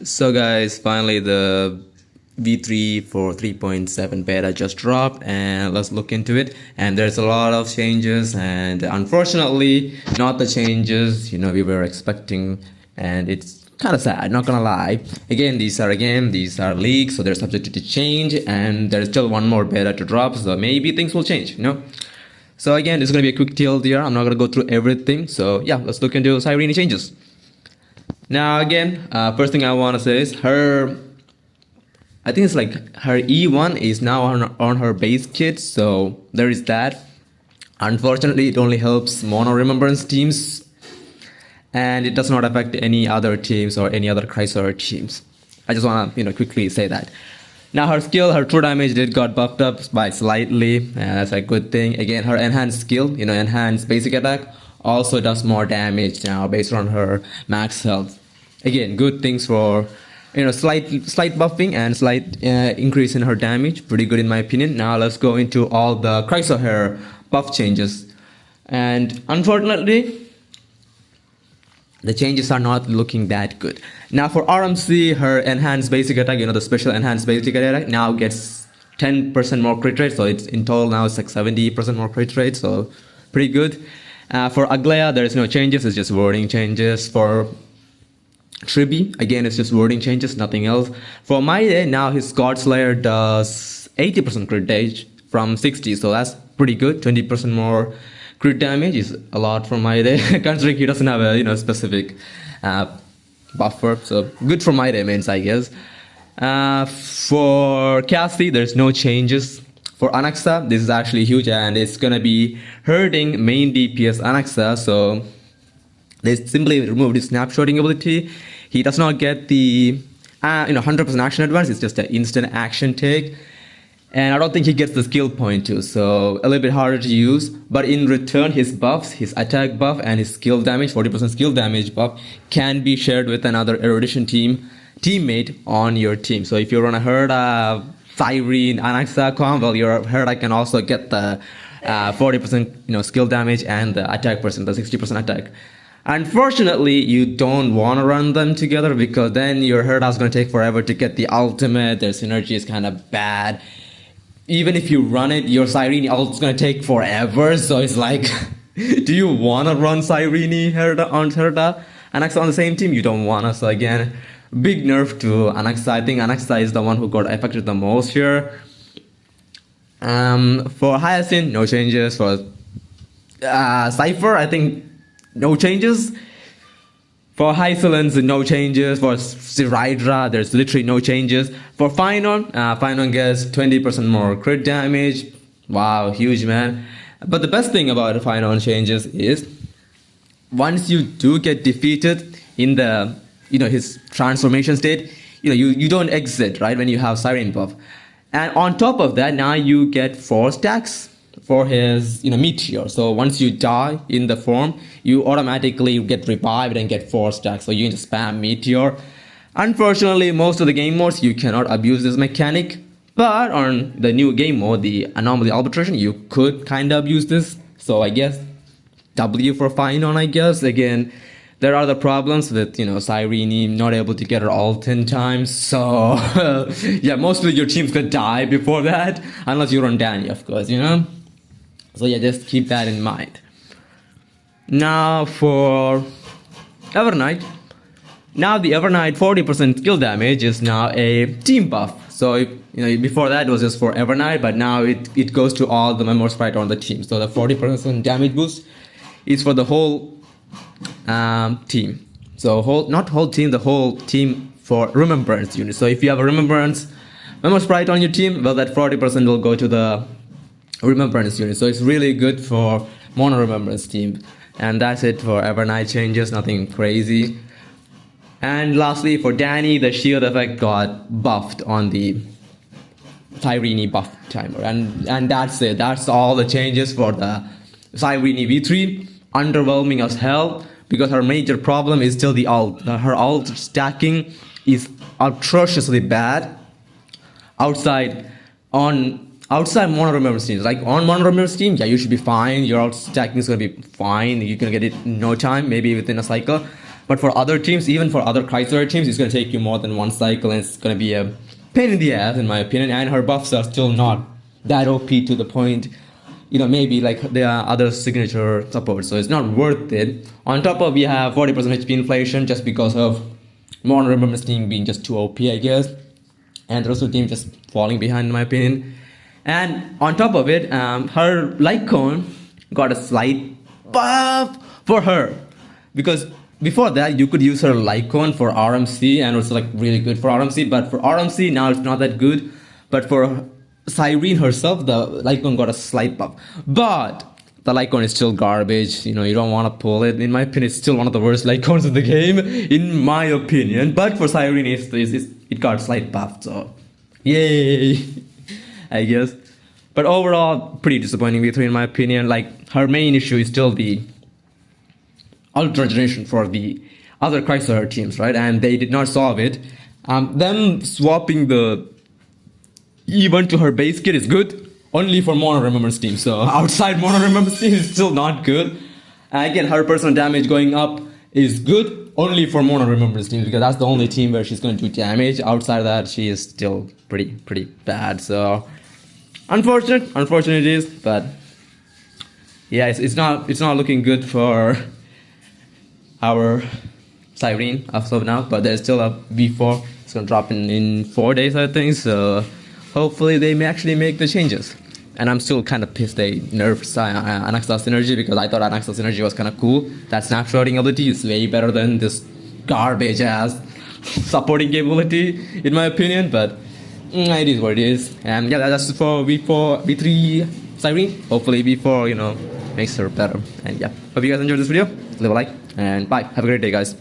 So guys, finally the V3 for 3.7 beta just dropped and let's look into it. And there's a lot of changes and unfortunately not the changes we were expecting, and it's kind of sad, not gonna lie. These are leaks, so they're subject to change and there's still one more beta to drop, so maybe things will change. So again, this is gonna be a quick TLDR. I'm not gonna go through everything. So yeah, let's look into Cyrene changes. Now again, first thing I want to say is I think it's like her E1 is now on her base kit, so there is that. Unfortunately, it only helps mono remembrance teams, and it does not affect any other teams or any other Chrysler teams. I just want to quickly say that. Now her skill, her true damage did got buffed up by slightly, and that's a good thing. Again, her enhanced skill, enhanced basic attack, also does more damage now based on her max health. Again, good things for slight buffing and slight increase in her damage. Pretty good in my opinion. Now let's go into all the Chrysler buff changes. And unfortunately, the changes are not looking that good. Now for RMC, her enhanced basic attack, the special enhanced basic attack now gets 10% more crit rate. So it's in total now it's like 70% more crit rate. So pretty good. For Aglaya, there is no changes. It's just wording changes. For Tribi, again, it's just wording changes, nothing else. For Maide, now his God Slayer does 80% crit damage from 60, so that's pretty good. 20% more crit damage is a lot for Maide, considering he doesn't have a specific buffer. So good for Maide mains, I guess. For Cassie, there's no changes. For Anaxa, this is actually huge, and it's gonna be hurting main DPS Anaxa. So they simply removed his snapshotting ability. He does not get the 100% action advance. It's just an instant action take, and I don't think he gets the skill point too. So a little bit harder to use. But in return, his buffs, his attack buff and his skill damage, 40% skill damage buff, can be shared with another erudition teammate on your team. So if you're on a herd Cyrene Anaxa combo, your herd can also get the 40% skill damage and the attack percent, the 60% attack. Unfortunately, you don't want to run them together because then your herd is going to take forever to get the ultimate. Their synergy is kind of bad. Even if you run it, your Cyrene ult is going to take forever. So it's like, do you want to run Cyrene Herda on Herda Anaxa on the same team? You don't want to. So again, big nerf to Anaxa. I think Anaxa is the one who got affected the most here. For Hyacinth, no changes. For Cypher, I think no changes. For Hysolence, no changes. For Cyrene, there's literally no changes. For Finon, Finon gets 20% more crit damage. Wow, huge, man. But the best thing about Finon changes is once you do get defeated in the his transformation state, you don't exit, right, when you have Cyrene buff. And on top of that, now you get 4 stacks for his meteor. So once you die in the form, you automatically get revived and get 4 stacks. So you can just spam meteor. Unfortunately, most of the game modes you cannot abuse this mechanic, but on the new game mode, the anomaly arbitration, you could kind of abuse this. So I guess W for Finon, I guess. Again, there are the problems with Cyrene not able to get her ult in time. So yeah, mostly your team's gonna die before that, unless you're on Danny, of course. So yeah, just keep that in mind. Now for Evernight. Now the Evernight 40% skill damage is now a team buff. So before that it was just for Evernight, but now it goes to all the member sprite on the team. So the 40% damage boost is for the whole team. So not whole team, the whole team for remembrance unit. So if you have a remembrance member sprite on your team, well, that 40% will go to the remembrance unit. So it's really good for mono remembrance team. And that's it for Evernight changes, nothing crazy. And lastly, for Danny, the shield effect got buffed on the Cyrene buff timer. And that's it. That's all the changes for the Cyrene V3. Underwhelming as hell, because her major problem is still the ult. Her ult stacking is atrociously bad outside mono remembrance teams. Like on mono remembrance team, yeah, you should be fine. Your ult stacking is gonna be fine. You can get it in no time, maybe within a cycle. But for other teams, even for other Chrysler teams, it's going to take you more than one cycle, and it's going to be a pain in the ass, in my opinion. And her buffs are still not that OP to the point, maybe like there are other signature supports, so it's not worth it. On top of, we have 40% HP inflation just because of Modern Remembrance team being just too OP, I guess, and the rest of the team just falling behind, in my opinion. And on top of it, her Lycon got a slight buff for her, because before that you could use her Lycon for RMC and it's like really good for RMC, but for RMC now it's not that good. But for Cyrene herself, the Lycon got a slight buff, but the Lycon is still garbage. You don't want to pull it. In my opinion, it's still one of the worst Lycons in the game, in my opinion. But for Cyrene, it got a slight buff, so yay, I guess. But overall, pretty disappointing V3 in my opinion. Like, her main issue is still the Ultra Generation for the other Chrysler teams, right? And they did not solve it. Them swapping the E1 to her base kit is good, only for Mono Remembrance team. So outside Mono Remembrance team is still not good. Again, her personal damage going up is good, only for Mono Remembrance team, because that's the only team where she's going to do damage. Outside of that, she is still pretty bad. So unfortunate it is, but yeah, it's not looking good for our Cyrene as of now. But there's still a V4. It's gonna drop in 4 days, I think. So hopefully they may actually make the changes. And I'm still kind of pissed they nerfed Anaxa Synergy, because I thought Anaxa Synergy was kind of cool. That snapshotting ability is way better than this garbage ass supporting capability, in my opinion. But it is what it is. And yeah, that's for V3 Cyrene. Hopefully V4 makes her better. And yeah, hope you guys enjoyed this video. Leave a like and bye. Have a great day, guys.